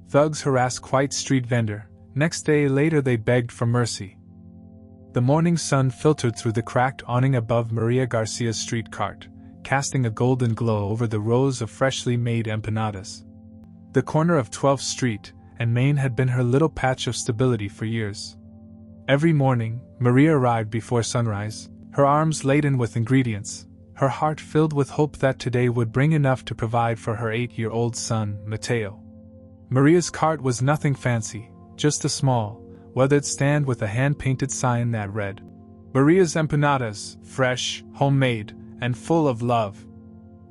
Thugs harassed quite street vendor. Next day later they begged for mercy. The morning sun filtered through the cracked awning above Maria Garcia's street cart, casting a golden glow over the rows of freshly made empanadas. The corner of 12th Street and Main had been her little patch of stability for years. Every morning, Maria arrived before sunrise, her arms laden with ingredients, her heart filled with hope that today would bring enough to provide for her 8-year-old son, Mateo. Maria's cart was nothing fancy, just a small, weathered stand with a hand-painted sign that read, "Maria's empanadas, fresh, homemade, and full of love."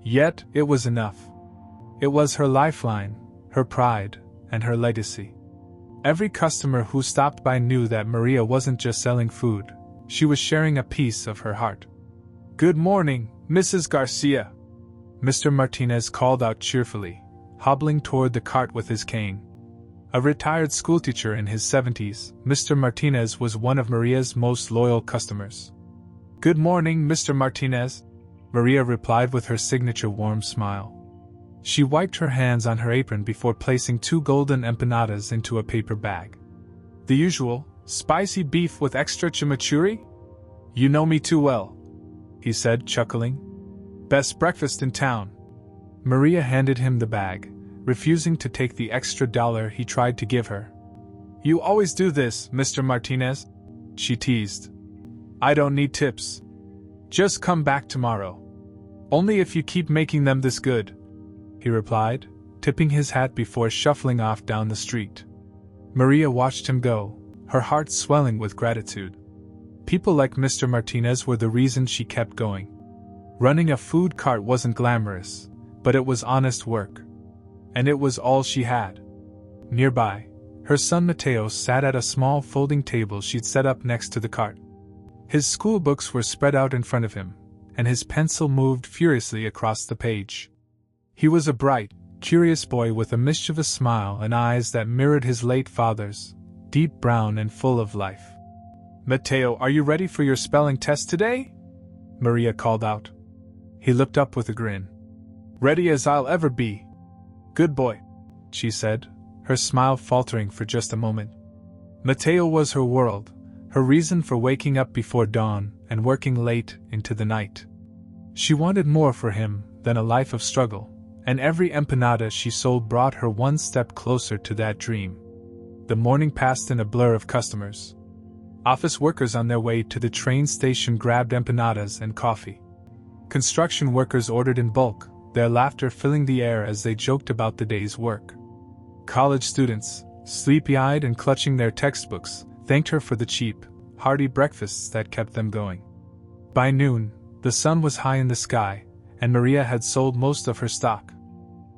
Yet, it was enough. It was her lifeline, her pride, and her legacy. Every customer who stopped by knew that Maria wasn't just selling food, she was sharing a piece of her heart. "Good morning, Mrs. Garcia," Mr. Martinez called out cheerfully, hobbling toward the cart with his cane. A retired schoolteacher in his 70s, Mr. Martinez was one of Maria's most loyal customers. "Good morning, Mr. Martinez," Maria replied with her signature warm smile. She wiped her hands on her apron before placing 2 golden empanadas into a paper bag. "The usual, spicy beef with extra chimichurri? You know me too well," he said, chuckling. "Best breakfast in town." Maria handed him the bag, refusing to take the extra $1 he tried to give her. "You always do this, Mr. Martinez," she teased. "I don't need tips. Just come back tomorrow. Only if you keep making them this good," he replied, tipping his hat before shuffling off down the street. Maria watched him go, her heart swelling with gratitude. People like Mr. Martinez were the reason she kept going. Running a food cart wasn't glamorous, but it was honest work. And it was all she had. Nearby, her son Mateo sat at a small folding table she'd set up next to the cart. His school books were spread out in front of him, and his pencil moved furiously across the page. He was a bright, curious boy with a mischievous smile and eyes that mirrored his late father's, deep brown and full of life. "Mateo, are you ready for your spelling test today?" Maria called out. He looked up with a grin. "Ready as I'll ever be." "Good boy," she said, her smile faltering for just a moment. Mateo was her world, her reason for waking up before dawn and working late into the night. She wanted more for him than a life of struggle, and every empanada she sold brought her one step closer to that dream. The morning passed in a blur of customers. Office workers on their way to the train station grabbed empanadas and coffee. Construction workers ordered in bulk, their laughter filling the air as they joked about the day's work. College students, sleepy-eyed and clutching their textbooks, thanked her for the cheap, hearty breakfasts that kept them going. By noon, the sun was high in the sky, and Maria had sold most of her stock.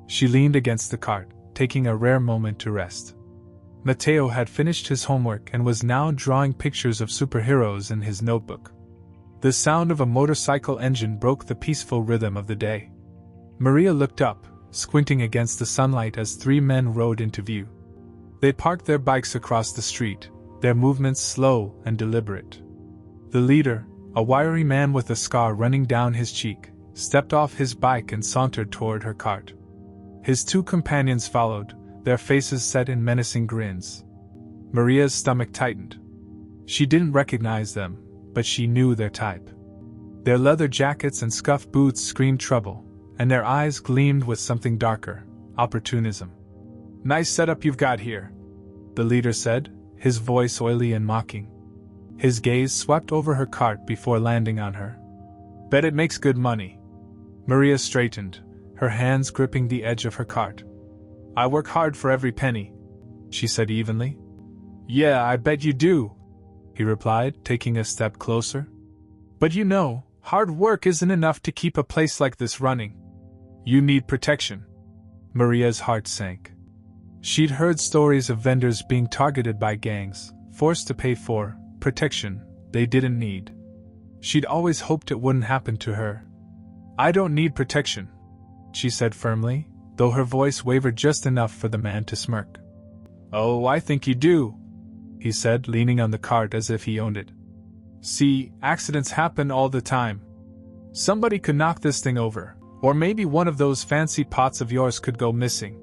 She leaned against the cart, taking a rare moment to rest. Mateo had finished his homework and was now drawing pictures of superheroes in his notebook. The sound of a motorcycle engine broke the peaceful rhythm of the day. Maria looked up, squinting against the sunlight as 3 men rode into view. They parked their bikes across the street, their movements slow and deliberate. The leader, a wiry man with a scar running down his cheek, stepped off his bike and sauntered toward her cart. His 2 companions followed, their faces set in menacing grins. Maria's stomach tightened. She didn't recognize them, but she knew their type. Their leather jackets and scuffed boots screamed trouble, and their eyes gleamed with something darker, opportunism. "Nice setup you've got here," the leader said, his voice oily and mocking. His gaze swept over her cart before landing on her. "Bet it makes good money." Maria straightened, her hands gripping the edge of her cart. "I work hard for every penny," she said evenly. "Yeah, I bet you do," he replied, taking a step closer. "But you know, hard work isn't enough to keep a place like this running. You need protection." Maria's heart sank. She'd heard stories of vendors being targeted by gangs, forced to pay for protection they didn't need. She'd always hoped it wouldn't happen to her. "I don't need protection," she said firmly, though her voice wavered just enough for the man to smirk. "Oh, I think you do," he said, leaning on the cart as if he owned it. "See, accidents happen all the time. Somebody could knock this thing over, or maybe one of those fancy pots of yours could go missing.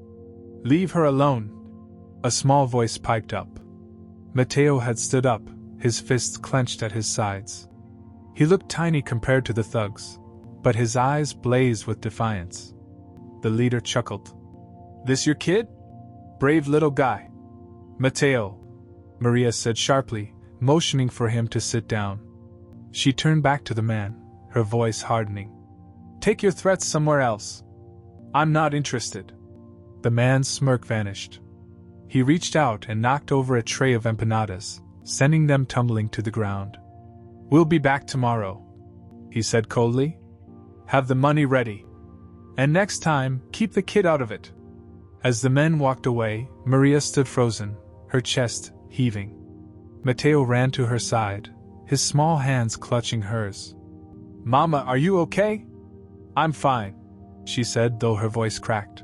Leave her alone." A small voice piped up. Matteo had stood up, his fists clenched at his sides. He looked tiny compared to the thugs, but his eyes blazed with defiance. The leader chuckled. "This your kid? Brave little guy." "Matteo," Maria said sharply, motioning for him to sit down. She turned back to the man, her voice hardening. "Take your threats somewhere else. I'm not interested." The man's smirk vanished. He reached out and knocked over a tray of empanadas, sending them tumbling to the ground. "We'll be back tomorrow," he said coldly. "Have the money ready. And next time, keep the kid out of it." As the men walked away, Maria stood frozen, her chest heaving. Matteo ran to her side, his small hands clutching hers. "Mama, are you okay?" "I'm fine," she said, though her voice cracked.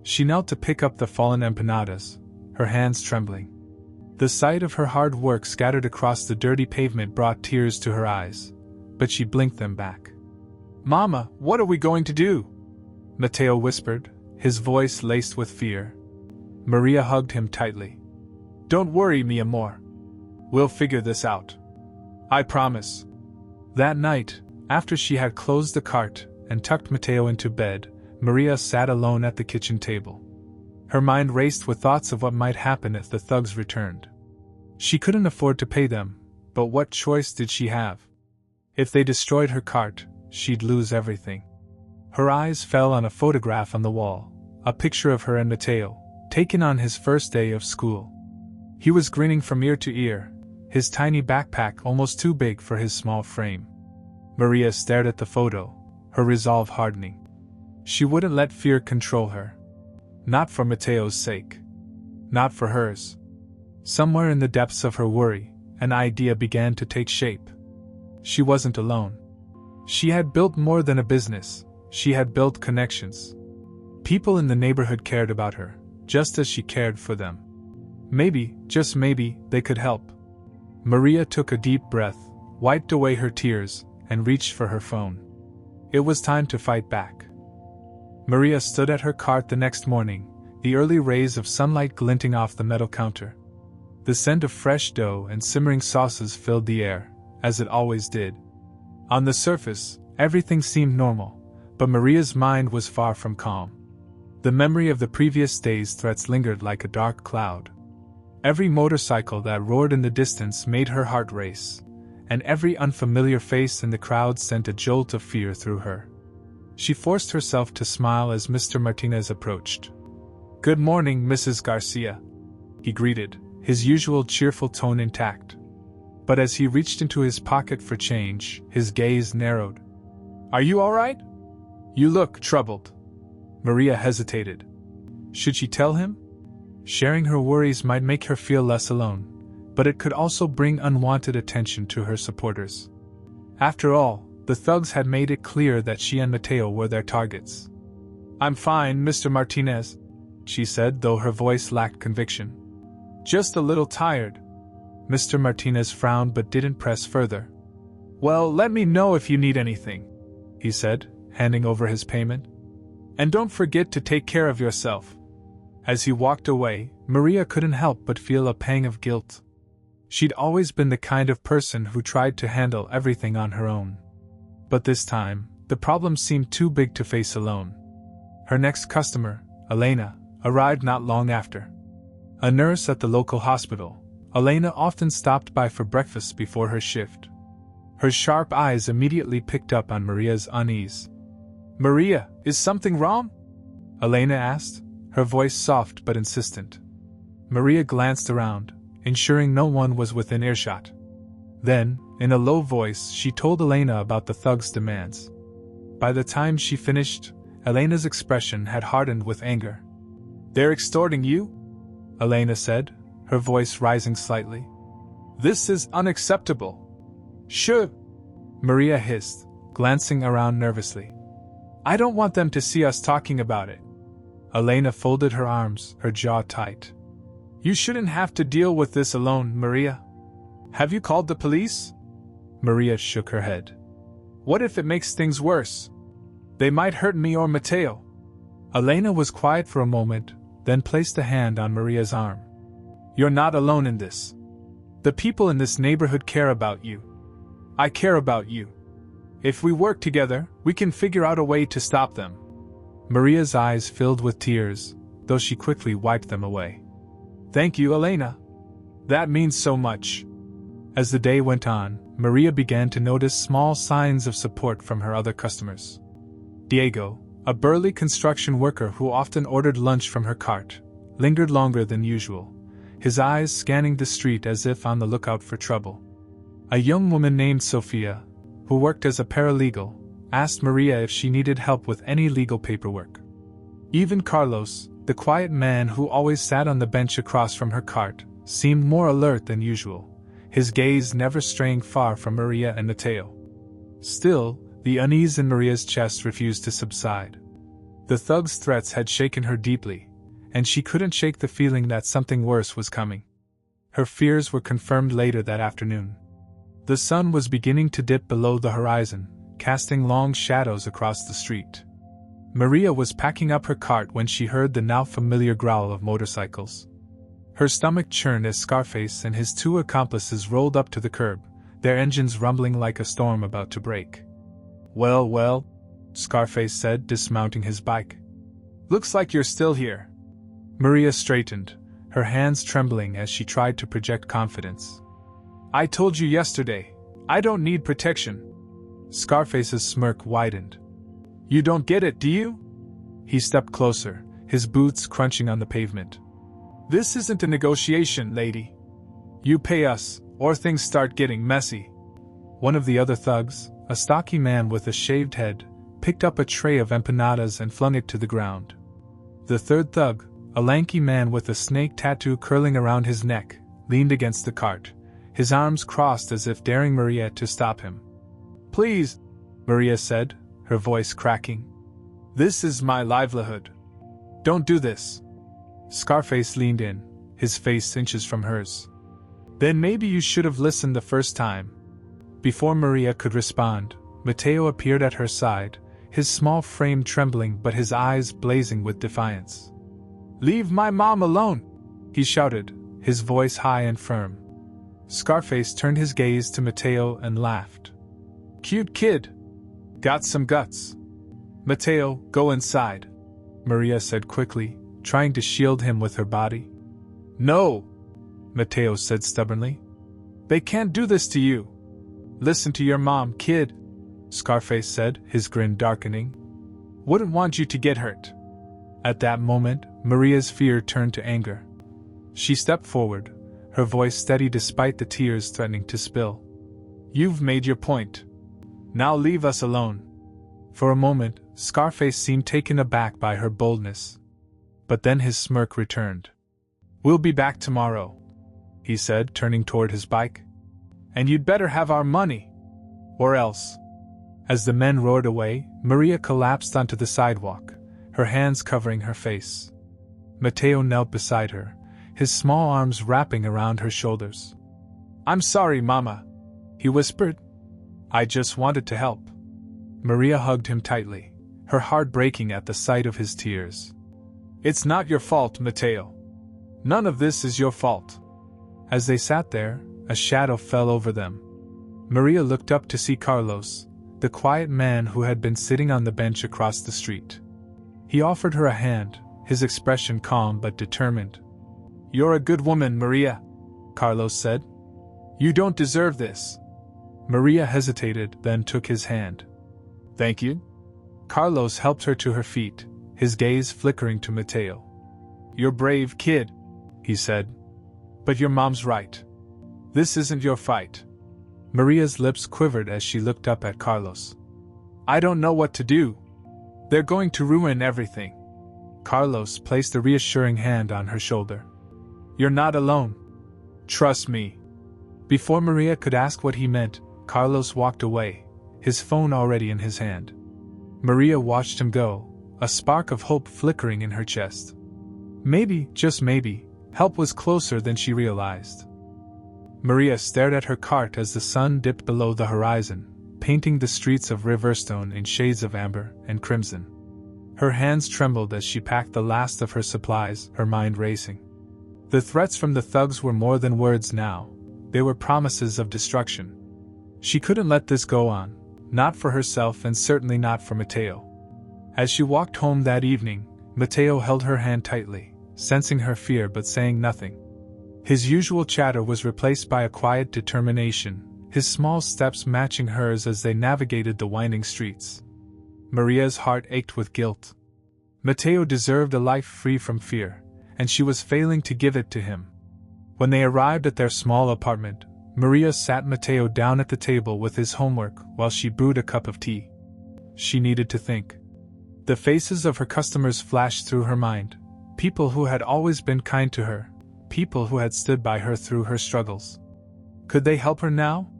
She knelt to pick up the fallen empanadas, her hands trembling. The sight of her hard work scattered across the dirty pavement brought tears to her eyes, but she blinked them back. "Mama, what are we going to do?" Matteo whispered, his voice laced with fear. Maria hugged him tightly. "Don't worry, mi amor. We'll figure this out. I promise." That night, after she had closed the cart and tucked Matteo into bed, Maria sat alone at the kitchen table. Her mind raced with thoughts of what might happen if the thugs returned. She couldn't afford to pay them, but what choice did she have? If they destroyed her cart, she'd lose everything. Her eyes fell on a photograph on the wall, a picture of her and Matteo, taken on his first day of school. He was grinning from ear to ear, his tiny backpack almost too big for his small frame. Maria stared at the photo, her resolve hardening. She wouldn't let fear control her. Not for Matteo's sake. Not for hers. Somewhere in the depths of her worry, an idea began to take shape. She wasn't alone. She had built more than a business, she had built connections. People in the neighborhood cared about her, just as she cared for them. Maybe, just maybe, they could help. Maria took a deep breath, wiped away her tears, and reached for her phone. It was time to fight back. Maria stood at her cart the next morning, the early rays of sunlight glinting off the metal counter. The scent of fresh dough and simmering sauces filled the air, as it always did. On the surface, everything seemed normal, but Maria's mind was far from calm. The memory of the previous day's threats lingered like a dark cloud. Every motorcycle that roared in the distance made her heart race, and every unfamiliar face in the crowd sent a jolt of fear through her. She forced herself to smile as Mr. Martinez approached. "Good morning, Mrs. Garcia," he greeted, his usual cheerful tone intact. But as he reached into his pocket for change, his gaze narrowed. "Are you all right? You look troubled." Maria hesitated. Should she tell him? Sharing her worries might make her feel less alone, but it could also bring unwanted attention to her supporters. After all, the thugs had made it clear that she and Matteo were their targets. "I'm fine, Mr. Martinez," she said, though her voice lacked conviction. "Just a little tired." Mr. Martinez frowned but didn't press further. "Well, let me know if you need anything," he said, handing over his payment. "And don't forget to take care of yourself." As he walked away, Maria couldn't help but feel a pang of guilt. She'd always been the kind of person who tried to handle everything on her own. But this time, the problem seemed too big to face alone. Her next customer, Elena, arrived not long after. A nurse at the local hospital, Elena often stopped by for breakfast before her shift. Her sharp eyes immediately picked up on Maria's unease. "Maria, is something wrong?" Elena asked, her voice soft but insistent. Maria glanced around, ensuring no one was within earshot. Then, in a low voice, she told Elena about the thugs' demands. By the time she finished, Elena's expression had hardened with anger. "They're extorting you?" Elena said, her voice rising slightly. "This is unacceptable." "Sure," Maria hissed, glancing around nervously. "I don't want them to see us talking about it." Elena folded her arms, her jaw tight. "You shouldn't have to deal with this alone, Maria. Have you called the police?" Maria shook her head. "What if it makes things worse? They might hurt me or Matteo." Elena was quiet for a moment, then placed a hand on Maria's arm. "You're not alone in this. The people in this neighborhood care about you. I care about you. If we work together, we can figure out a way to stop them." Maria's eyes filled with tears, though she quickly wiped them away. "Thank you, Elena. That means so much." As the day went on, Maria began to notice small signs of support from her other customers. Diego, a burly construction worker who often ordered lunch from her cart, lingered longer than usual, his eyes scanning the street as if on the lookout for trouble. A young woman named Sophia, who worked as a paralegal, asked Maria if she needed help with any legal paperwork. Even Carlos, the quiet man who always sat on the bench across from her cart, seemed more alert than usual, his gaze never straying far from Maria and Mateo. Still, the unease in Maria's chest refused to subside. The thug's threats had shaken her deeply, and she couldn't shake the feeling that something worse was coming. Her fears were confirmed later that afternoon. The sun was beginning to dip below the horizon, casting long shadows across the street. Maria was packing up her cart when she heard the now familiar growl of motorcycles. Her stomach churned as Scarface and his two accomplices rolled up to the curb, their engines rumbling like a storm about to break. "Well, well," Scarface said, dismounting his bike. "Looks like you're still here." Maria straightened, her hands trembling as she tried to project confidence. "I told you yesterday, I don't need protection." Scarface's smirk widened. "You don't get it, do you?" He stepped closer, his boots crunching on the pavement. "This isn't a negotiation, lady. You pay us, or things start getting messy." One of the other thugs, a stocky man with a shaved head, picked up a tray of empanadas and flung it to the ground. The third thug, a lanky man with a snake tattoo curling around his neck, leaned against the cart, his arms crossed as if daring Maria to stop him. "Please," Maria said, her voice cracking. "This is my livelihood. Don't do this." Scarface leaned in, his face inches from hers. "Then maybe you should have listened the first time." Before Maria could respond, Mateo appeared at her side, his small frame trembling but his eyes blazing with defiance. "Leave my mom alone!" he shouted, his voice high and firm. Scarface turned his gaze to Mateo and laughed. "Cute kid. Got some guts." "Mateo, go inside," Maria said quickly, trying to shield him with her body. "No," Mateo said stubbornly. "They can't do this to you." "Listen to your mom, kid," Scarface said, his grin darkening. "Wouldn't want you to get hurt." At that moment, Maria's fear turned to anger. She stepped forward, her voice steady despite the tears threatening to spill. "You've made your point. Now leave us alone." For a moment, Scarface seemed taken aback by her boldness. But then his smirk returned. "We'll be back tomorrow," he said, turning toward his bike. "And you'd better have our money. Or else." As the men roared away, Maria collapsed onto the sidewalk, her hands covering her face. Mateo knelt beside her, his small arms wrapping around her shoulders. "I'm sorry, Mama," he whispered. "I just wanted to help." Maria hugged him tightly, her heart breaking at the sight of his tears. "It's not your fault, Mateo. None of this is your fault." As they sat there, a shadow fell over them. Maria looked up to see Carlos, the quiet man who had been sitting on the bench across the street. He offered her a hand, his expression calm but determined. "You're a good woman, Maria," Carlos said. "You don't deserve this." Maria hesitated, then took his hand. "Thank you." Carlos helped her to her feet, his gaze flickering to Mateo. "You're brave, kid," he said. "But your mom's right. This isn't your fight." Maria's lips quivered as she looked up at Carlos. "I don't know what to do. They're going to ruin everything." Carlos placed a reassuring hand on her shoulder. "You're not alone. Trust me." Before Maria could ask what he meant, Carlos walked away, his phone already in his hand. Maria watched him go, a spark of hope flickering in her chest. Maybe, just maybe, help was closer than she realized. Maria stared at her cart as the sun dipped below the horizon, painting the streets of Riverstone in shades of amber and crimson. Her hands trembled as she packed the last of her supplies, her mind racing. The threats from the thugs were more than words now. They were promises of destruction. She couldn't let this go on, not for herself and certainly not for Matteo. As she walked home that evening, Matteo held her hand tightly, sensing her fear but saying nothing. His usual chatter was replaced by a quiet determination, his small steps matching hers as they navigated the winding streets. Maria's heart ached with guilt. Matteo deserved a life free from fear, and she was failing to give it to him. When they arrived at their small apartment, Maria sat Matteo down at the table with his homework while she brewed a cup of tea. She needed to think. The faces of her customers flashed through her mind, people who had always been kind to her, people who had stood by her through her struggles. Could they help her now?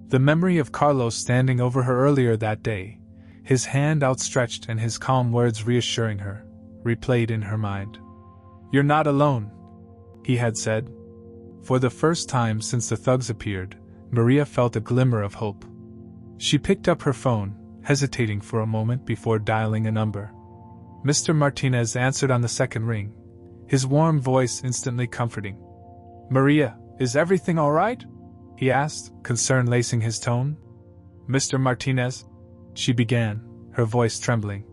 The memory of Carlos standing over her earlier that day, his hand outstretched and his calm words reassuring her, replayed in her mind. "You're not alone," he had said. For the first time since the thugs appeared, Maria felt a glimmer of hope. She picked up her phone, hesitating for a moment before dialing a number. Mr. Martinez answered on the second ring, his warm voice instantly comforting. "Maria, is everything all right?" he asked, concern lacing his tone. "Mr. Martinez," she began, her voice trembling.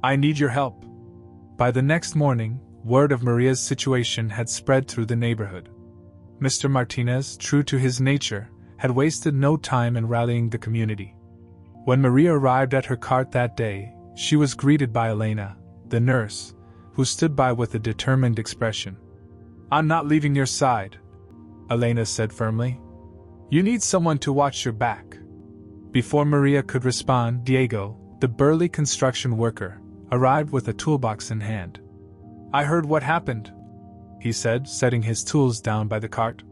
"I need your help." By the next morning, word of Maria's situation had spread through the neighborhood. Mr. Martinez, true to his nature, had wasted no time in rallying the community. When Maria arrived at her cart that day, she was greeted by Elena, the nurse, who stood by with a determined expression. "I'm not leaving your side," Elena said firmly. "You need someone to watch your back." Before Maria could respond, Diego, the burly construction worker, arrived with a toolbox in hand. "I heard what happened," he said, setting his tools down by the cart.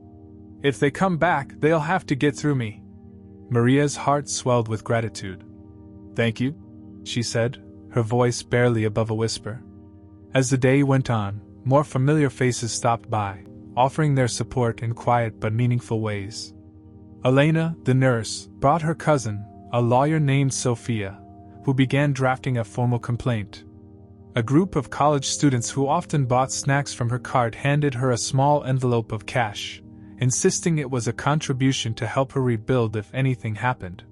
"If they come back, they'll have to get through me." Maria's heart swelled with gratitude. "Thank you," she said, her voice barely above a whisper. As the day went on, more familiar faces stopped by, offering their support in quiet but meaningful ways. Elena, the nurse, brought her cousin, a lawyer named Sophia, who began drafting a formal complaint. A group of college students who often bought snacks from her cart handed her a small envelope of cash, insisting it was a contribution to help her rebuild if anything happened.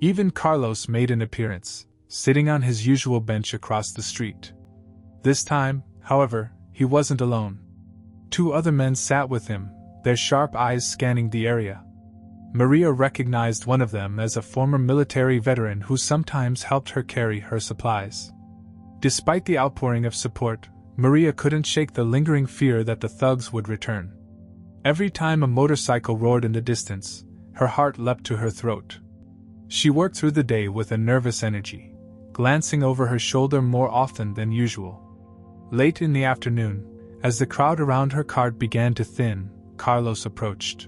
Even Carlos made an appearance, sitting on his usual bench across the street. This time, however, he wasn't alone. 2 other men sat with him, their sharp eyes scanning the area. Maria recognized one of them as a former military veteran who sometimes helped her carry her supplies. Despite the outpouring of support, Maria couldn't shake the lingering fear that the thugs would return. Every time a motorcycle roared in the distance, her heart leapt to her throat. She worked through the day with a nervous energy, glancing over her shoulder more often than usual. Late in the afternoon, as the crowd around her cart began to thin, Carlos approached.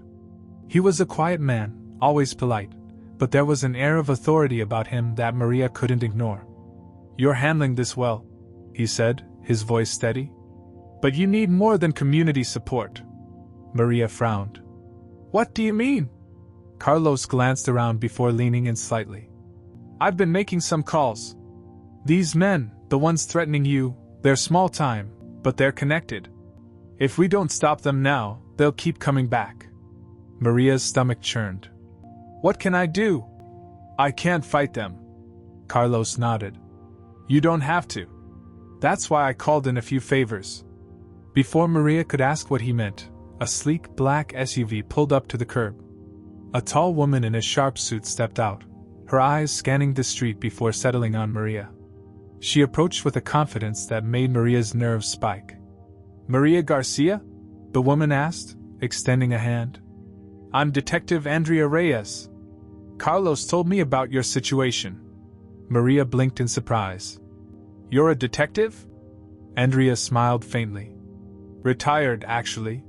He was a quiet man, always polite, but there was an air of authority about him that Maria couldn't ignore. "You're handling this well," he said, his voice steady. "But you need more than community support." Maria frowned. "What do you mean?" Carlos glanced around before leaning in slightly. "I've been making some calls. These men, the ones threatening you, they're small time, but they're connected. If we don't stop them now, they'll keep coming back." Maria's stomach churned. "What can I do?" "I can't fight them." Carlos nodded. "You don't have to. That's why I called in a few favors." Before Maria could ask what he meant, a sleek black SUV pulled up to the curb. A tall woman in a sharp suit stepped out, her eyes scanning the street before settling on Maria. She approached with a confidence that made Maria's nerves spike. "Maria Garcia?" the woman asked, extending a hand. "I'm Detective Andrea Reyes. Carlos told me about your situation." Maria blinked in surprise. "You're a detective?" Andrea smiled faintly. "Retired, actually.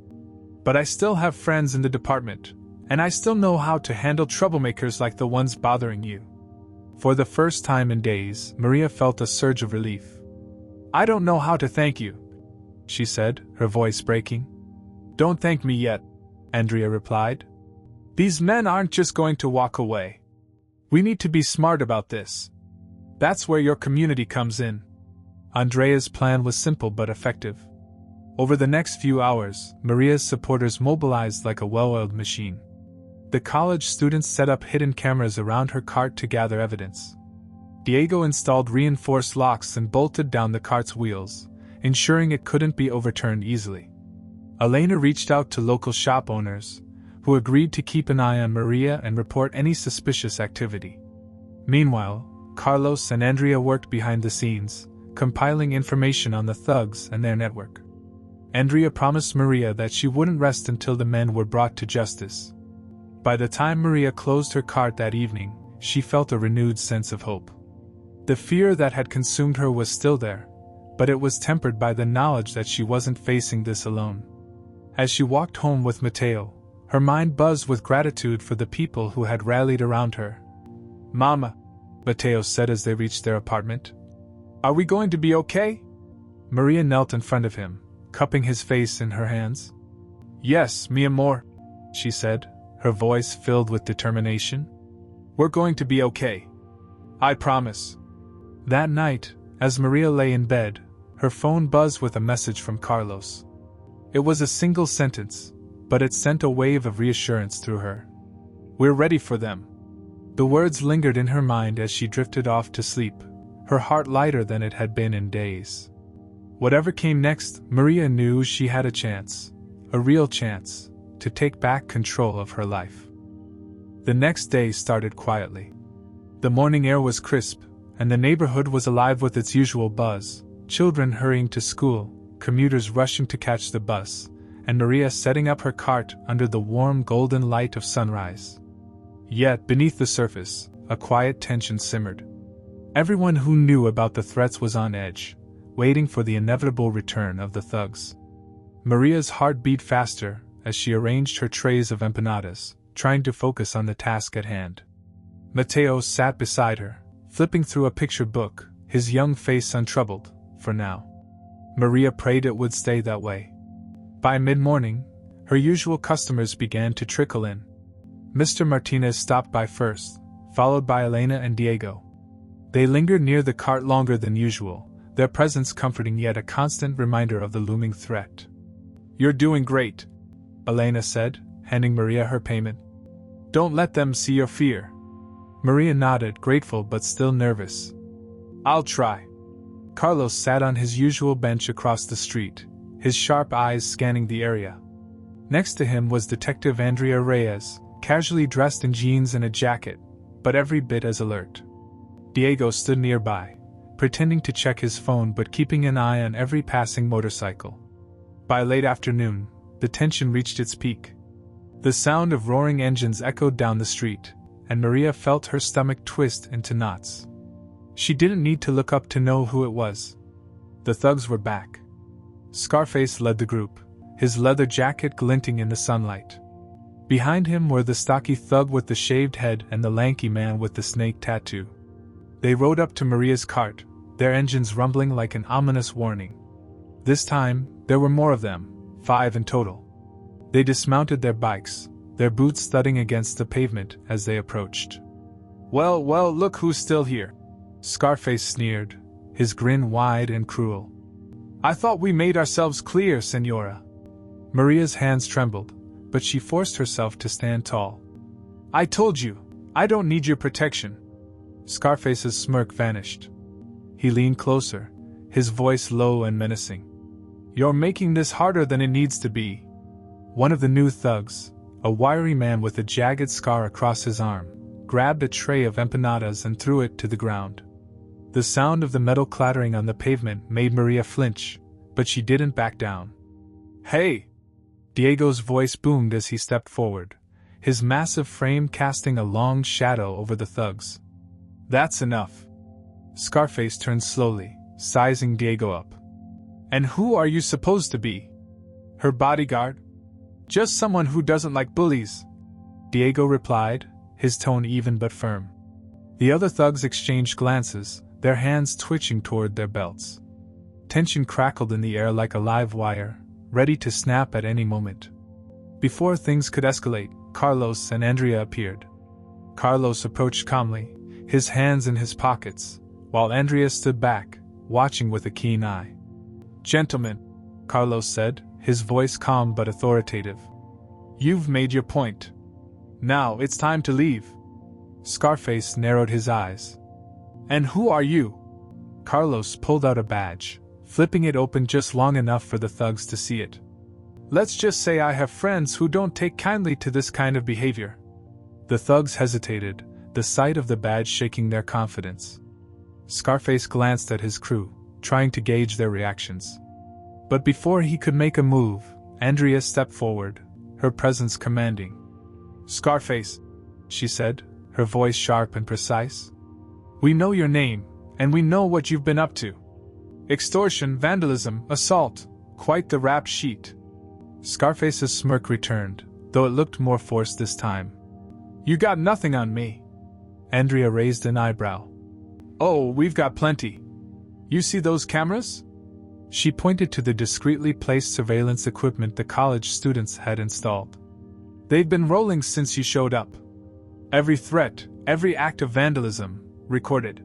But I still have friends in the department, and I still know how to handle troublemakers like the ones bothering you." For the first time in days, Maria felt a surge of relief. "I don't know how to thank you," she said, her voice breaking. "Don't thank me yet," Andrea replied. "These men aren't just going to walk away. We need to be smart about this. That's where your community comes in. Andrea's plan was simple but effective. Over the next few hours, Maria's supporters mobilized like a well-oiled machine. The college students set up hidden cameras around her cart to gather evidence. Diego installed reinforced locks and bolted down the cart's wheels, ensuring it couldn't be overturned easily. Elena reached out to local shop owners, who agreed to keep an eye on Maria and report any suspicious activity. Meanwhile, Carlos and Andrea worked behind the scenes, compiling information on the thugs and their network. Andrea promised Maria that she wouldn't rest until the men were brought to justice. By the time Maria closed her cart that evening, she felt a renewed sense of hope. The fear that had consumed her was still there, but it was tempered by the knowledge that she wasn't facing this alone. As she walked home with Mateo, her mind buzzed with gratitude for the people who had rallied around her. "Mama," Mateo said as they reached their apartment. "Are we going to be okay?" Maria knelt in front of him, cupping his face in her hands. "Yes, mi amor," she said, her voice filled with determination. "We're going to be okay. I promise." That night, as Maria lay in bed, her phone buzzed with a message from Carlos. It was a single sentence, but it sent a wave of reassurance through her. "We're ready for them." The words lingered in her mind as she drifted off to sleep, her heart lighter than it had been in days. Whatever came next, Maria knew she had a chance, a real chance, to take back control of her life. The next day started quietly. The morning air was crisp, and the neighborhood was alive with its usual buzz, children hurrying to school, commuters rushing to catch the bus, and Maria setting up her cart under the warm golden light of sunrise. Yet, beneath the surface, a quiet tension simmered. Everyone who knew about the threats was on edge, waiting for the inevitable return of the thugs. Maria's heart beat faster as she arranged her trays of empanadas, trying to focus on the task at hand. Mateo sat beside her, flipping through a picture book, his young face untroubled, for now. Maria prayed it would stay that way. By mid-morning, her usual customers began to trickle in. Mr. Martinez stopped by first, followed by Elena and Diego. They lingered near the cart longer than usual, their presence comforting yet a constant reminder of the looming threat. "You're doing great," Elena said, handing Maria her payment. "Don't let them see your fear." Maria nodded, grateful but still nervous. "I'll try." Carlos sat on his usual bench across the street, his sharp eyes scanning the area. Next to him was Detective Andrea Reyes, casually dressed in jeans and a jacket, but every bit as alert. Diego stood nearby, pretending to check his phone but keeping an eye on every passing motorcycle. By late afternoon, the tension reached its peak. The sound of roaring engines echoed down the street, and Maria felt her stomach twist into knots. She didn't need to look up to know who it was. The thugs were back. Scarface led the group, his leather jacket glinting in the sunlight. Behind him were the stocky thug with the shaved head and the lanky man with the snake tattoo. They rode up to Maria's cart, their engines rumbling like an ominous warning. This time, there were more of them, 5 in total. They dismounted their bikes, their boots thudding against the pavement as they approached. Well, look who's still here," Scarface sneered, his grin wide and cruel. "I thought we made ourselves clear, Senora." Maria's hands trembled, but she forced herself to stand tall. "I told you, I don't need your protection." Scarface's smirk vanished. He leaned closer, his voice low and menacing. "You're making this harder than it needs to be." One of the new thugs, a wiry man with a jagged scar across his arm, grabbed a tray of empanadas and threw it to the ground. The sound of the metal clattering on the pavement made Maria flinch, but she didn't back down. "Hey!" Diego's voice boomed as he stepped forward, his massive frame casting a long shadow over the thugs. "That's enough." Scarface turned slowly, sizing Diego up. "And who are you supposed to be? Her bodyguard? Just someone who doesn't like bullies," Diego replied, his tone even but firm. The other thugs exchanged glances, their hands twitching toward their belts. Tension crackled in the air like a live wire, ready to snap at any moment. Before things could escalate, Carlos and Andrea appeared. Carlos approached calmly, his hands in his pockets, while Andrea stood back, watching with a keen eye. "Gentlemen," Carlos said, his voice calm but authoritative. "You've made your point. Now it's time to leave." Scarface narrowed his eyes. "And who are you?" Carlos pulled out a badge, flipping it open just long enough for the thugs to see it. "Let's just say I have friends who don't take kindly to this kind of behavior." The thugs hesitated, the sight of the badge shaking their confidence. Scarface glanced at his crew, trying to gauge their reactions. But before he could make a move, Andrea stepped forward, her presence commanding. "Scarface," she said, her voice sharp and precise. "We know your name, and we know what you've been up to. Extortion, vandalism, assault, quite the rap sheet." Scarface's smirk returned, though it looked more forced this time. "You got nothing on me." Andrea raised an eyebrow. "Oh, we've got plenty. You see those cameras?" She pointed to the discreetly placed surveillance equipment the college students had installed. "They've been rolling since you showed up. Every threat, every act of vandalism, recorded."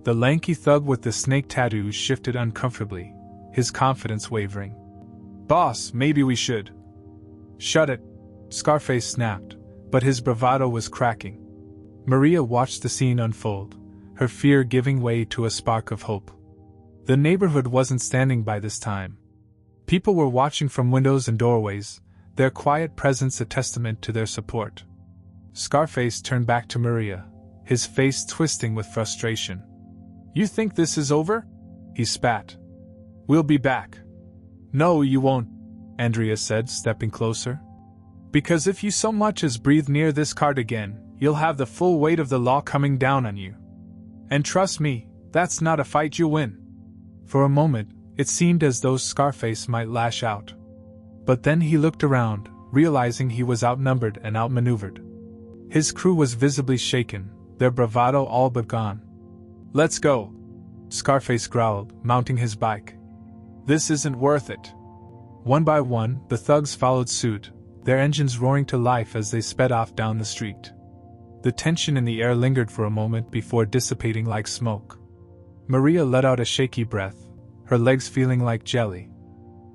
The lanky thug with the snake tattoos shifted uncomfortably, his confidence wavering. "Boss, maybe we should." "Shut it," Scarface snapped, but his bravado was cracking. Maria watched the scene unfold, her fear giving way to a spark of hope. The neighborhood wasn't standing by this time. People were watching from windows and doorways, their quiet presence a testament to their support. Scarface turned back to Maria, his face twisting with frustration. "You think this is over?" he spat. "We'll be back." "No, you won't," Andrea said, stepping closer. "Because if you so much as breathe near this cart again, you'll have the full weight of the law coming down on you. And trust me, that's not a fight you win." For a moment, it seemed as though Scarface might lash out. But then he looked around, realizing he was outnumbered and outmaneuvered. His crew was visibly shaken, their bravado all but gone. "Let's go," Scarface growled, mounting his bike. "This isn't worth it." One by one, the thugs followed suit, their engines roaring to life as they sped off down the street. The tension in the air lingered for a moment before dissipating like smoke. Maria let out a shaky breath, her legs feeling like jelly.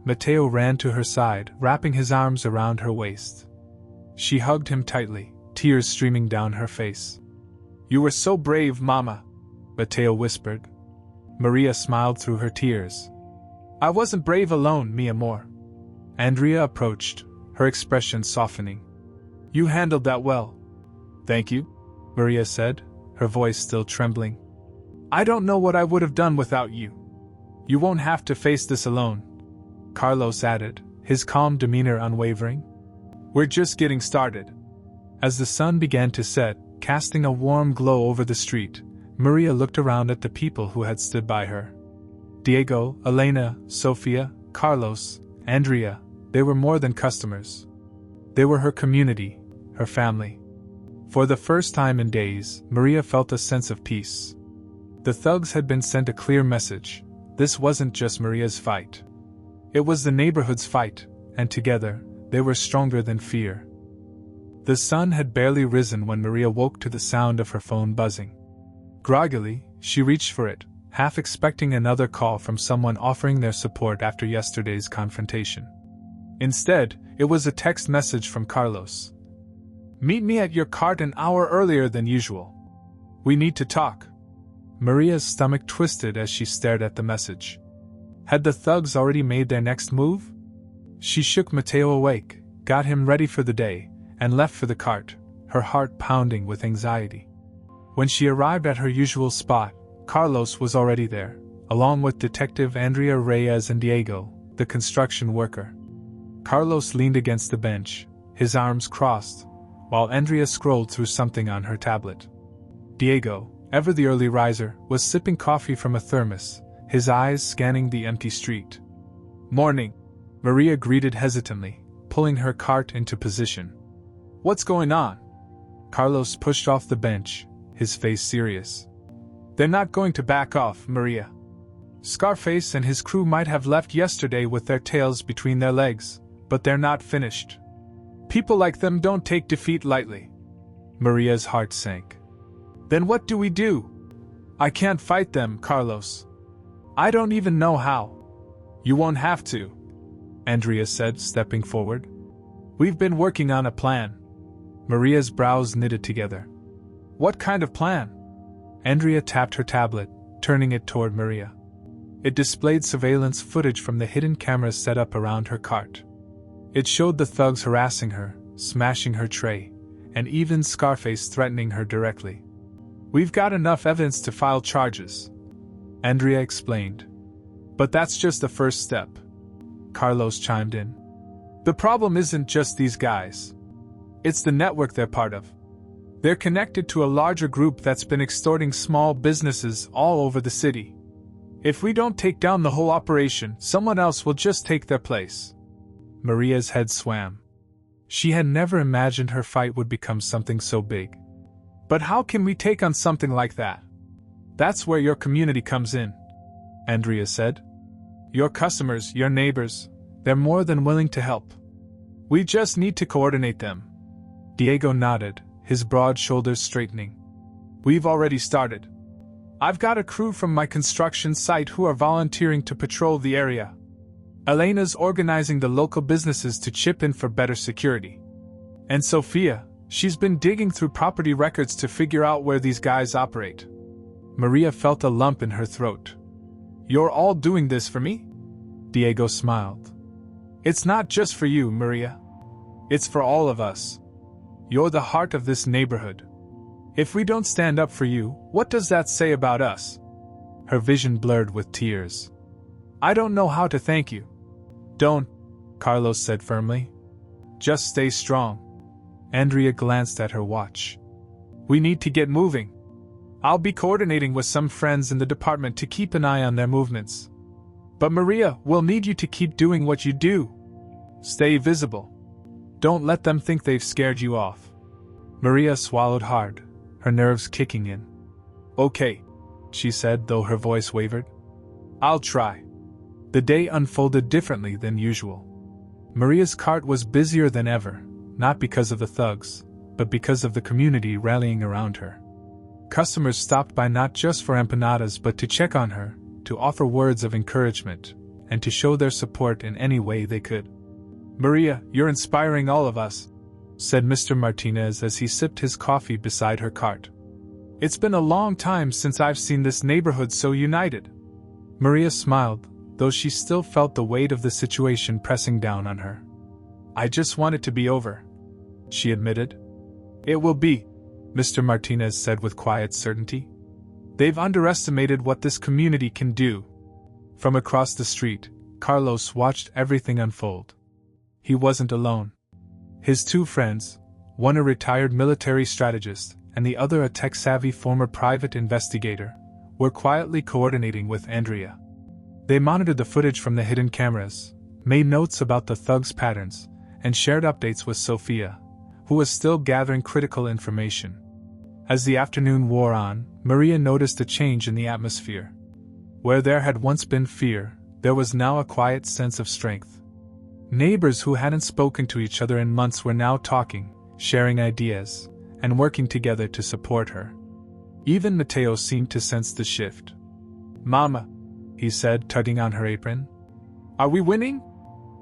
Matteo ran to her side, wrapping his arms around her waist. She hugged him tightly, tears streaming down her face. "You were so brave, Mama," Matteo whispered. Maria smiled through her tears. "I wasn't brave alone, mi amor." Andrea approached, her expression softening. "You handled that well." "Thank you," Maria said, her voice still trembling. "I don't know what I would have done without you." "You won't have to face this alone," Carlos added, his calm demeanor unwavering. "We're just getting started." As the sun began to set, casting a warm glow over the street, Maria looked around at the people who had stood by her. Diego, Elena, Sofia, Carlos, Andrea, they were more than customers. They were her community, her family. For the first time in days, Maria felt a sense of peace. The thugs had been sent a clear message: this wasn't just Maria's fight. It was the neighborhood's fight, and together, they were stronger than fear. The sun had barely risen when Maria woke to the sound of her phone buzzing. Groggily, she reached for it, half expecting another call from someone offering their support after yesterday's confrontation. Instead, it was a text message from Carlos. "Meet me at your cart an hour earlier than usual. We need to talk." Maria's stomach twisted as she stared at the message. Had the thugs already made their next move? She shook Matteo awake, got him ready for the day, and left for the cart, her heart pounding with anxiety. When she arrived at her usual spot, Carlos was already there, along with Detective Andrea Reyes and Diego, the construction worker. Carlos leaned against the bench, his arms crossed, while Andrea scrolled through something on her tablet. Diego, ever the early riser, was sipping coffee from a thermos, his eyes scanning the empty street. "Morning," Maria greeted hesitantly, pulling her cart into position. "What's going on?" Carlos pushed off the bench, his face serious. "They're not going to back off, Maria. Scarface and his crew might have left yesterday with their tails between their legs, but they're not finished. People like them don't take defeat lightly." Maria's heart sank. "Then what do we do?" "I can't fight them, Carlos. I don't even know how. You won't have to, Andrea said, stepping forward. We've been working on a plan. Maria's brows knitted together. What kind of plan? Andrea tapped her tablet, turning it toward Maria. It displayed surveillance footage from the hidden cameras set up around her cart. It showed the thugs harassing her, smashing her tray, and even Scarface threatening her directly. We've got enough evidence to file charges, Andrea explained. But that's just the first step, Carlos chimed in. The problem isn't just these guys. It's the network they're part of. They're connected to a larger group that's been extorting small businesses all over the city. If we don't take down the whole operation, someone else will just take their place. Maria's head swam. She had never imagined her fight would become something so big. But how can we take on something like that? That's where your community comes in, Andrea said. Your customers, your neighbors, they're more than willing to help. We just need to coordinate them. Diego nodded, his broad shoulders straightening. We've already started. I've got a crew from my construction site who are volunteering to patrol the area. Elena's organizing the local businesses to chip in for better security. And Sophia, she's been digging through property records to figure out where these guys operate. Maria felt a lump in her throat. You're all doing this for me? Diego smiled. It's not just for you, Maria. It's for all of us. You're the heart of this neighborhood. If we don't stand up for you, what does that say about us? Her vision blurred with tears. I don't know how to thank you. Don't, Carlos said firmly. Just stay strong. Andrea glanced at her watch. We need to get moving. I'll be coordinating with some friends in the department to keep an eye on their movements. But Maria, we'll need you to keep doing what you do. Stay visible. Don't let them think they've scared you off. Maria swallowed hard, her nerves kicking in. Okay, she said, though her voice wavered. I'll try. The day unfolded differently than usual. Maria's cart was busier than ever, not because of the thugs, but because of the community rallying around her. Customers stopped by not just for empanadas but to check on her, to offer words of encouragement, and to show their support in any way they could. Maria, you're inspiring all of us, said Mr. Martinez as he sipped his coffee beside her cart. It's been a long time since I've seen this neighborhood so united. Maria smiled, though she still felt the weight of the situation pressing down on her. I just want it to be over, she admitted. It will be, Mr. Martinez said with quiet certainty. They've underestimated what this community can do. From across the street, Carlos watched everything unfold. He wasn't alone. His two friends, one a retired military strategist and the other a tech-savvy former private investigator, were quietly coordinating with Andrea. They monitored the footage from the hidden cameras, made notes about the thugs' patterns, and shared updates with Sophia, who was still gathering critical information. As the afternoon wore on, Maria noticed a change in the atmosphere. Where there had once been fear, there was now a quiet sense of strength. Neighbors who hadn't spoken to each other in months were now talking, sharing ideas, and working together to support her. Even Mateo seemed to sense the shift. Mama, he said, tugging on her apron. Are we winning?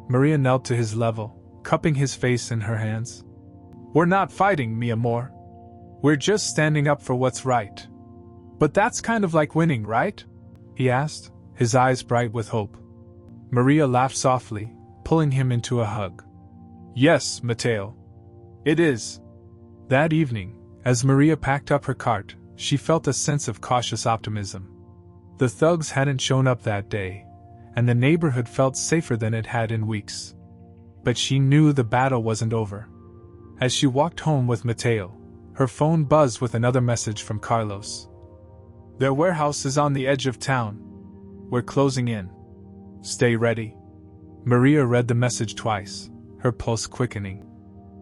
Maria knelt to his level, cupping his face in her hands. We're not fighting, mi amor. We're just standing up for what's right. But that's kind of like winning, right? He asked, his eyes bright with hope. Maria laughed softly, pulling him into a hug. Yes, Mateo. It is. That evening, as Maria packed up her cart, she felt a sense of cautious optimism. The thugs hadn't shown up that day, and the neighborhood felt safer than it had in weeks. But she knew the battle wasn't over. As she walked home with Mateo, her phone buzzed with another message from Carlos. Their warehouse is on the edge of town. We're closing in. Stay ready. Maria read the message twice, her pulse quickening.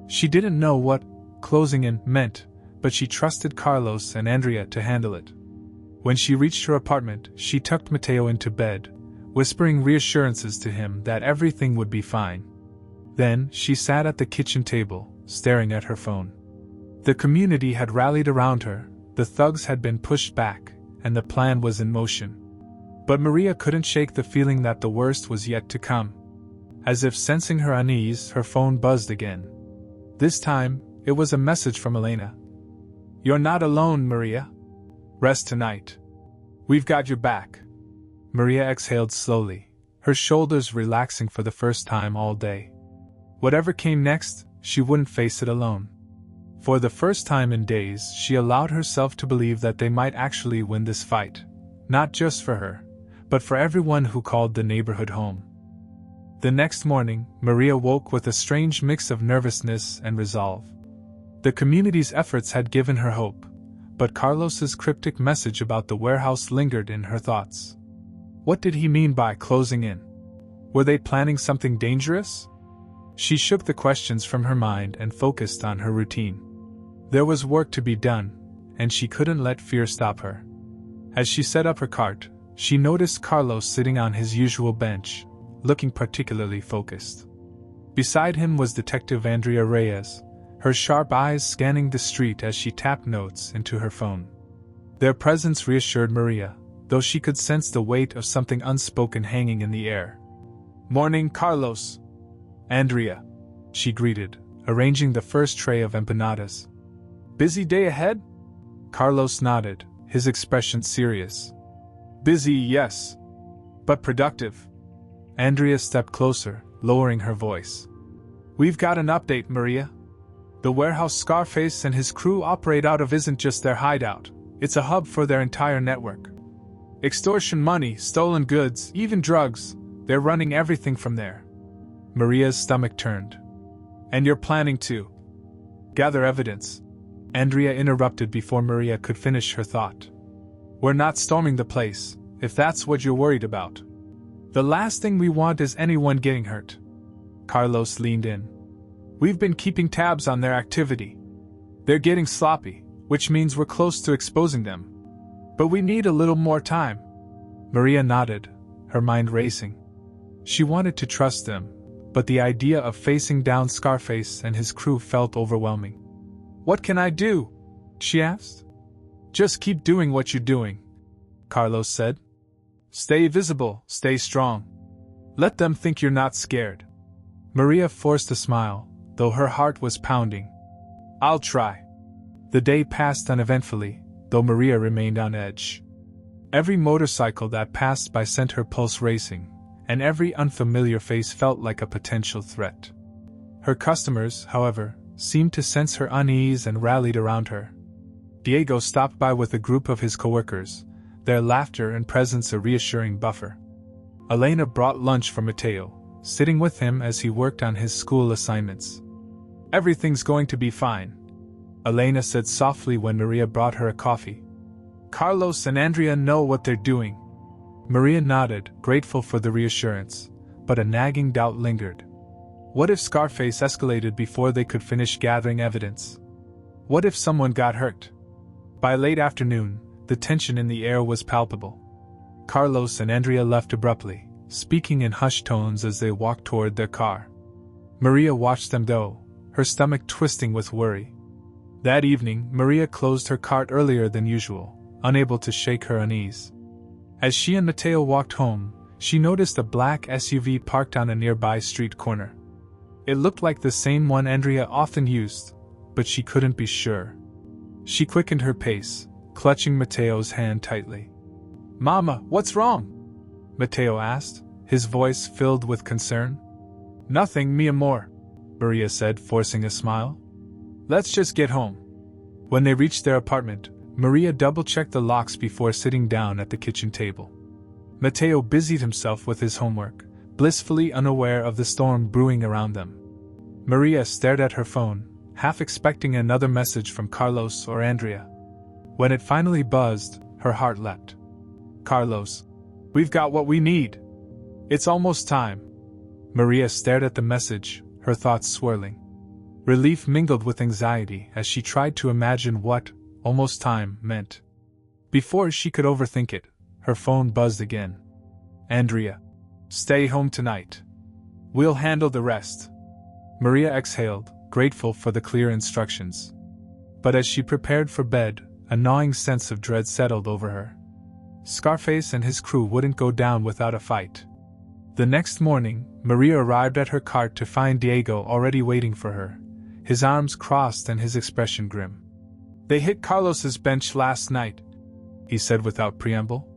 She didn't know what closing in meant, but she trusted Carlos and Andrea to handle it. When she reached her apartment, she tucked Mateo into bed, whispering reassurances to him that everything would be fine. Then, she sat at the kitchen table, staring at her phone. The community had rallied around her, the thugs had been pushed back, and the plan was in motion. But Maria couldn't shake the feeling that the worst was yet to come. As if sensing her unease, her phone buzzed again. This time, it was a message from Elena. "You're not alone, Maria. Rest tonight. We've got your back." Maria exhaled slowly, her shoulders relaxing for the first time all day. Whatever came next, she wouldn't face it alone. For the first time in days, she allowed herself to believe that they might actually win this fight, not just for her, but for everyone who called the neighborhood home. The next morning, Maria woke with a strange mix of nervousness and resolve. The community's efforts had given her hope, but Carlos's cryptic message about the warehouse lingered in her thoughts. What did he mean by closing in? Were they planning something dangerous? She shook the questions from her mind and focused on her routine. There was work to be done, and she couldn't let fear stop her. As she set up her cart, she noticed Carlos sitting on his usual bench, looking particularly focused. Beside him was Detective Andrea Reyes, her sharp eyes scanning the street as she tapped notes into her phone. Their presence reassured Maria, though she could sense the weight of something unspoken hanging in the air. "Morning, Carlos." "Andrea," she greeted, arranging the first tray of empanadas. "Busy day ahead?" Carlos nodded, his expression serious. "Busy, yes. But productive." Andrea stepped closer, lowering her voice. "We've got an update, Maria. The warehouse Scarface and his crew operate out of isn't just their hideout, it's a hub for their entire network. Extortion money, stolen goods, even drugs, they're running everything from there." Maria's stomach turned. "And you're planning to gather evidence?" Andrea interrupted before Maria could finish her thought. "We're not storming the place, if that's what you're worried about. The last thing we want is anyone getting hurt." Carlos leaned in. "We've been keeping tabs on their activity. They're getting sloppy, which means we're close to exposing them. But we need a little more time." Maria nodded, her mind racing. She wanted to trust them, but the idea of facing down Scarface and his crew felt overwhelming. "What can I do?" she asked. "Just keep doing what you're doing," Carlos said. "Stay visible, stay strong. Let them think you're not scared." Maria forced a smile, though her heart was pounding. "I'll try." The day passed uneventfully, though Maria remained on edge. Every motorcycle that passed by sent her pulse racing, and every unfamiliar face felt like a potential threat. Her customers, however, seemed to sense her unease and rallied around her. Diego stopped by with a group of his coworkers, their laughter and presence a reassuring buffer. Elena brought lunch for Mateo, sitting with him as he worked on his school assignments. "Everything's going to be fine," Elena said softly when Maria brought her a coffee. "Carlos and Andrea know what they're doing." Maria nodded, grateful for the reassurance, but a nagging doubt lingered. What if Scarface escalated before they could finish gathering evidence? What if someone got hurt? By late afternoon, the tension in the air was palpable. Carlos and Andrea left abruptly, speaking in hushed tones as they walked toward their car. Maria watched them go, her stomach twisting with worry. That evening, Maria closed her cart earlier than usual, unable to shake her unease. As she and Mateo walked home, she noticed a black SUV parked on a nearby street corner. It looked like the same one Andrea often used, but she couldn't be sure. She quickened her pace, clutching Mateo's hand tightly. "Mama, what's wrong?" Mateo asked, his voice filled with concern. "Nothing, mi amor," Maria said, forcing a smile. "Let's just get home." When they reached their apartment, Maria double-checked the locks before sitting down at the kitchen table. Mateo busied himself with his homework, blissfully unaware of the storm brewing around them. Maria stared at her phone, half expecting another message from Carlos or Andrea. When it finally buzzed, her heart leapt. "Carlos, we've got what we need. It's almost time." Maria stared at the message, her thoughts swirling. Relief mingled with anxiety as she tried to imagine what almost time meant. Before she could overthink it, her phone buzzed again. "Andrea, stay home tonight. We'll handle the rest." Maria exhaled, grateful for the clear instructions. But as she prepared for bed, a gnawing sense of dread settled over her. Scarface and his crew wouldn't go down without a fight. The next morning, Maria arrived at her cart to find Diego already waiting for her, his arms crossed and his expression grim. "They hit Carlos's bench last night," he said without preamble.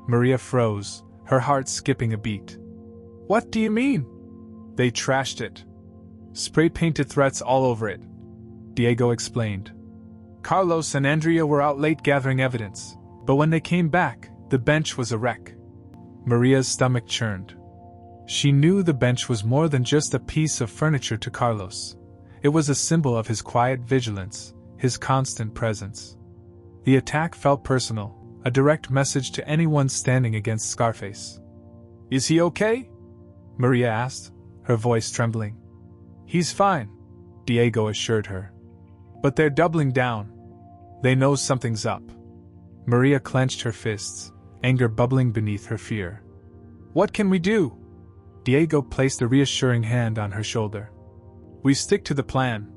Maria froze, her heart skipping a beat. "What do you mean?" "They trashed it. Spray-painted threats all over it," Diego explained. "Carlos and Andrea were out late gathering evidence, but when they came back, the bench was a wreck." Maria's stomach churned. She knew the bench was more than just a piece of furniture to Carlos. It was a symbol of his quiet vigilance, his constant presence. The attack felt personal, a direct message to anyone standing against Scarface. "Is he okay?" Maria asked, her voice trembling. "He's fine," Diego assured her. "But they're doubling down. They know something's up." Maria clenched her fists, anger bubbling beneath her fear. "What can we do?" Diego placed a reassuring hand on her shoulder. "We stick to the plan.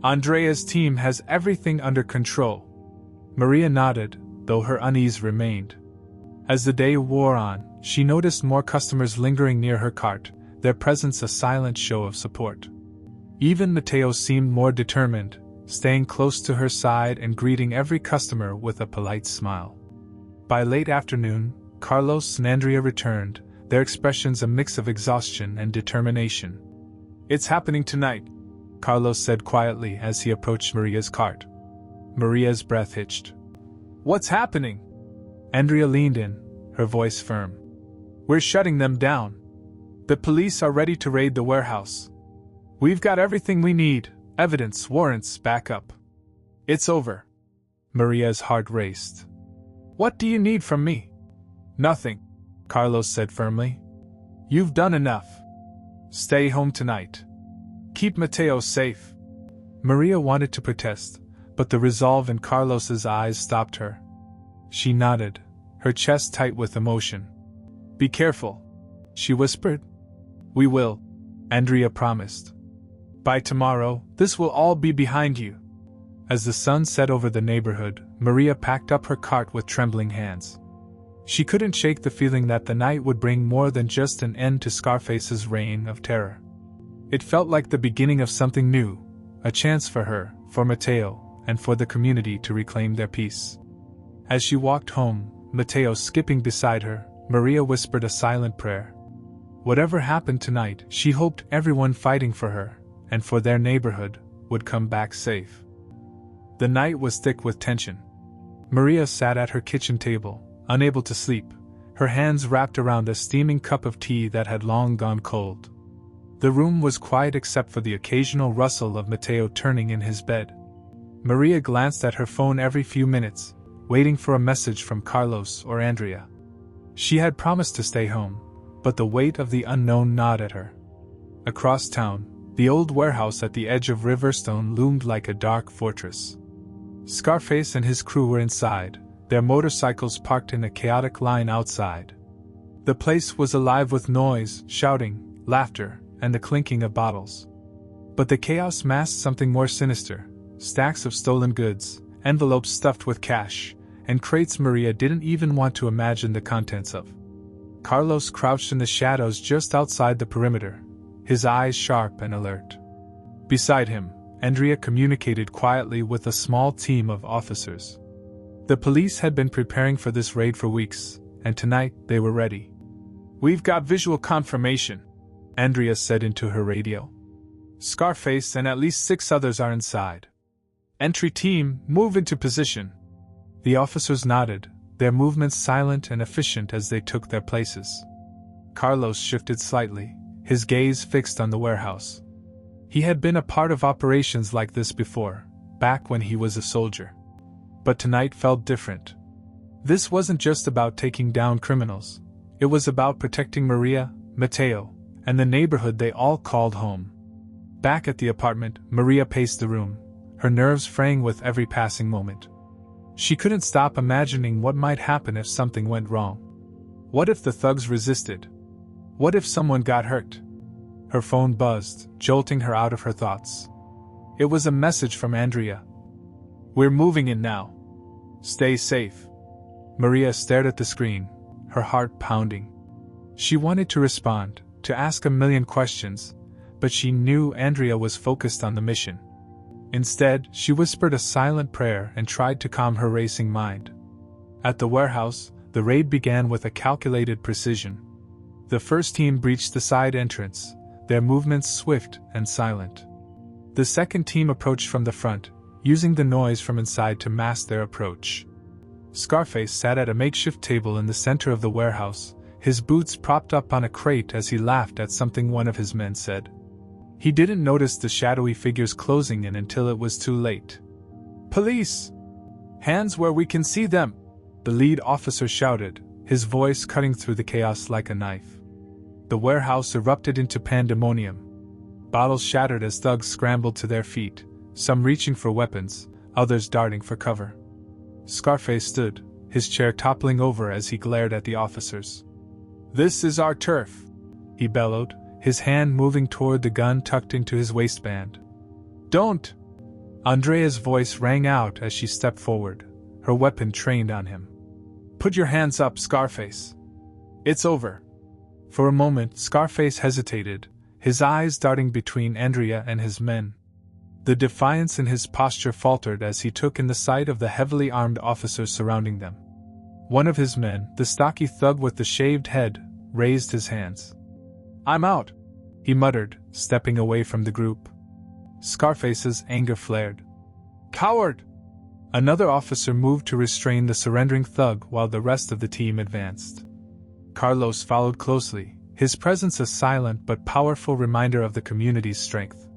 Andrea's team has everything under control." Maria nodded, though her unease remained. As the day wore on, she noticed more customers lingering near her cart, their presence a silent show of support. Even Mateo seemed more determined, staying close to her side and greeting every customer with a polite smile. By late afternoon, Carlos and Andrea returned, their expressions a mix of exhaustion and determination. "It's happening tonight," Carlos said quietly as he approached Maria's cart. Maria's breath hitched. "What's happening?" Andrea leaned in, her voice firm. "We're shutting them down. The police are ready to raid the warehouse. We've got everything we need, evidence, warrants, backup. It's over." Maria's heart raced. "What do you need from me?" "Nothing," Carlos said firmly. "You've done enough. Stay home tonight. Keep Mateo safe." Maria wanted to protest, but the resolve in Carlos's eyes stopped her. She nodded, her chest tight with emotion. "Be careful," she whispered. "We will," Andrea promised. "By tomorrow, this will all be behind you." As the sun set over the neighborhood, Maria packed up her cart with trembling hands. She couldn't shake the feeling that the night would bring more than just an end to Scarface's reign of terror. It felt like the beginning of something new, a chance for her, for Mateo, and for the community to reclaim their peace. As she walked home, Mateo skipping beside her, Maria whispered a silent prayer. Whatever happened tonight, she hoped everyone fighting for her, and for their neighborhood, would come back safe. The night was thick with tension. Maria sat at her kitchen table, unable to sleep, her hands wrapped around a steaming cup of tea that had long gone cold. The room was quiet except for the occasional rustle of Mateo turning in his bed. Maria glanced at her phone every few minutes, waiting for a message from Carlos or Andrea. She had promised to stay home, but the weight of the unknown gnawed at her. Across town, the old warehouse at the edge of Riverstone loomed like a dark fortress. Scarface and his crew were inside, their motorcycles parked in a chaotic line outside. The place was alive with noise, shouting, laughter, and the clinking of bottles. But the chaos masked something more sinister: stacks of stolen goods, envelopes stuffed with cash, and crates Maria didn't even want to imagine the contents of. Carlos crouched in the shadows just outside the perimeter, his eyes sharp and alert. Beside him, Andrea communicated quietly with a small team of officers. The police had been preparing for this raid for weeks, and tonight they were ready. "We've got visual confirmation," Andrea said into her radio. "Scarface and at least 6 others are inside. Entry team, move into position." The officers nodded, their movements silent and efficient as they took their places. Carlos shifted slightly, his gaze fixed on the warehouse. He had been a part of operations like this before, back when he was a soldier. But tonight felt different. This wasn't just about taking down criminals. It was about protecting Maria, Mateo, and the neighborhood they all called home. Back at the apartment, Maria paced the room, her nerves fraying with every passing moment. She couldn't stop imagining what might happen if something went wrong. What if the thugs resisted? What if someone got hurt? Her phone buzzed, jolting her out of her thoughts. It was a message from Andrea. "We're moving in now. Stay safe." Maria stared at the screen, her heart pounding. She wanted to respond, to ask a million questions, but she knew Andrea was focused on the mission. Instead, she whispered a silent prayer and tried to calm her racing mind. At the warehouse, the raid began with a calculated precision. The first team breached the side entrance, their movements swift and silent. The second team approached from the front, using the noise from inside to mask their approach. Scarface sat at a makeshift table in the center of the warehouse, his boots propped up on a crate as he laughed at something one of his men said. He didn't notice the shadowy figures closing in until it was too late. "Police! Hands where we can see them!" the lead officer shouted, his voice cutting through the chaos like a knife. The warehouse erupted into pandemonium. Bottles shattered as thugs scrambled to their feet, some reaching for weapons, others darting for cover. Scarface stood, his chair toppling over as he glared at the officers. "This is our turf," he bellowed, his hand moving toward the gun tucked into his waistband. "Don't!" Andrea's voice rang out as she stepped forward, her weapon trained on him. "Put your hands up, Scarface. It's over." For a moment, Scarface hesitated, his eyes darting between Andrea and his men. The defiance in his posture faltered as he took in the sight of the heavily armed officers surrounding them. One of his men, the stocky thug with the shaved head, raised his hands. "I'm out," he muttered, stepping away from the group. Scarface's anger flared. "Coward!" Another officer moved to restrain the surrendering thug while the rest of the team advanced. Carlos followed closely, his presence a silent but powerful reminder of the community's strength.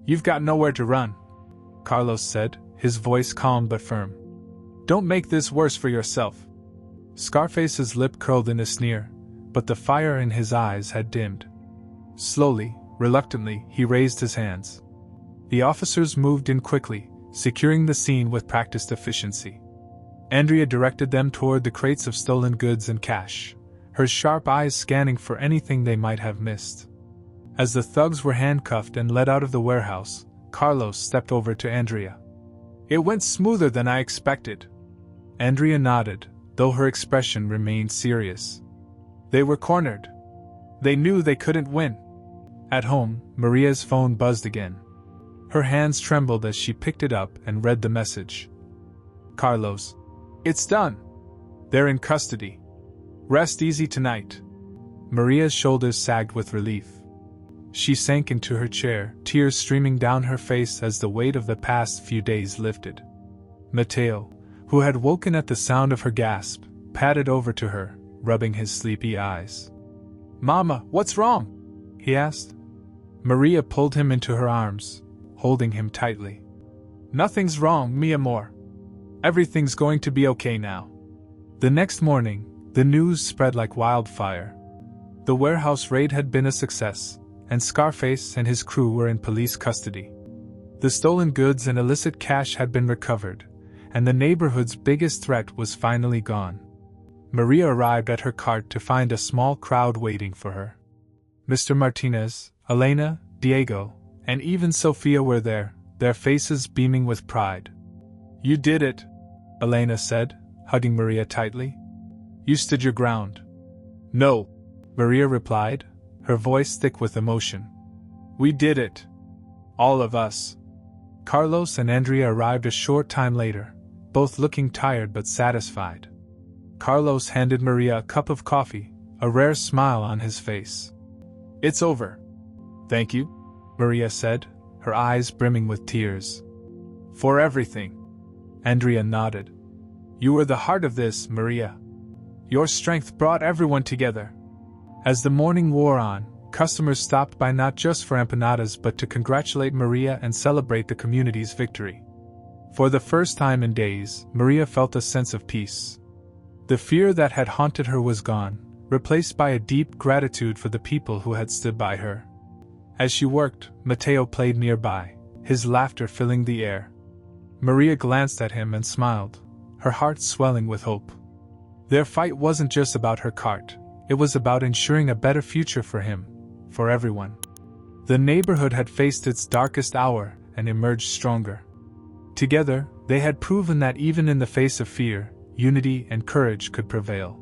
"You've got nowhere to run," Carlos said, his voice calm but firm. "Don't make this worse for yourself." Scarface's lip curled in a sneer, but the fire in his eyes had dimmed. Slowly, reluctantly, he raised his hands. The officers moved in quickly, securing the scene with practiced efficiency. Andrea directed them toward the crates of stolen goods and cash, her sharp eyes scanning for anything they might have missed. As the thugs were handcuffed and led out of the warehouse, Carlos stepped over to Andrea. "It went smoother than I expected." Andrea nodded, though her expression remained serious. They were cornered. They knew they couldn't win. At home, Maria's phone buzzed again. Her hands trembled as she picked it up and read the message. "Carlos. It's done. They're in custody. Rest easy tonight." Maria's shoulders sagged with relief. She sank into her chair, tears streaming down her face as the weight of the past few days lifted. Mateo, who had woken at the sound of her gasp, padded over to her, rubbing his sleepy eyes. "Mama, what's wrong?" he asked. Maria pulled him into her arms, holding him tightly. "Nothing's wrong, mi amor. Everything's going to be okay now." The next morning, the news spread like wildfire. The warehouse raid had been a success, and Scarface and his crew were in police custody. The stolen goods and illicit cash had been recovered, and the neighborhood's biggest threat was finally gone. Maria arrived at her cart to find a small crowd waiting for her. Mr. Martinez, Elena, Diego, and even Sofia were there, their faces beaming with pride. "You did it," Elena said, hugging Maria tightly. "You stood your ground." "No," Maria replied, her voice thick with emotion. "We did it. All of us." Carlos and Andrea arrived a short time later, both looking tired but satisfied. Carlos handed Maria a cup of coffee, a rare smile on his face. "It's over." "Thank you," Maria said, her eyes brimming with tears. "For everything." Andrea nodded. "You were the heart of this, Maria. Your strength brought everyone together." As the morning wore on, customers stopped by not just for empanadas but to congratulate Maria and celebrate the community's victory. For the first time in days, Maria felt a sense of peace. The fear that had haunted her was gone, replaced by a deep gratitude for the people who had stood by her. As she worked, Mateo played nearby, his laughter filling the air. Maria glanced at him and smiled, her heart swelling with hope. Their fight wasn't just about her cart, it was about ensuring a better future for him, for everyone. The neighborhood had faced its darkest hour and emerged stronger. Together, they had proven that even in the face of fear, unity and courage could prevail.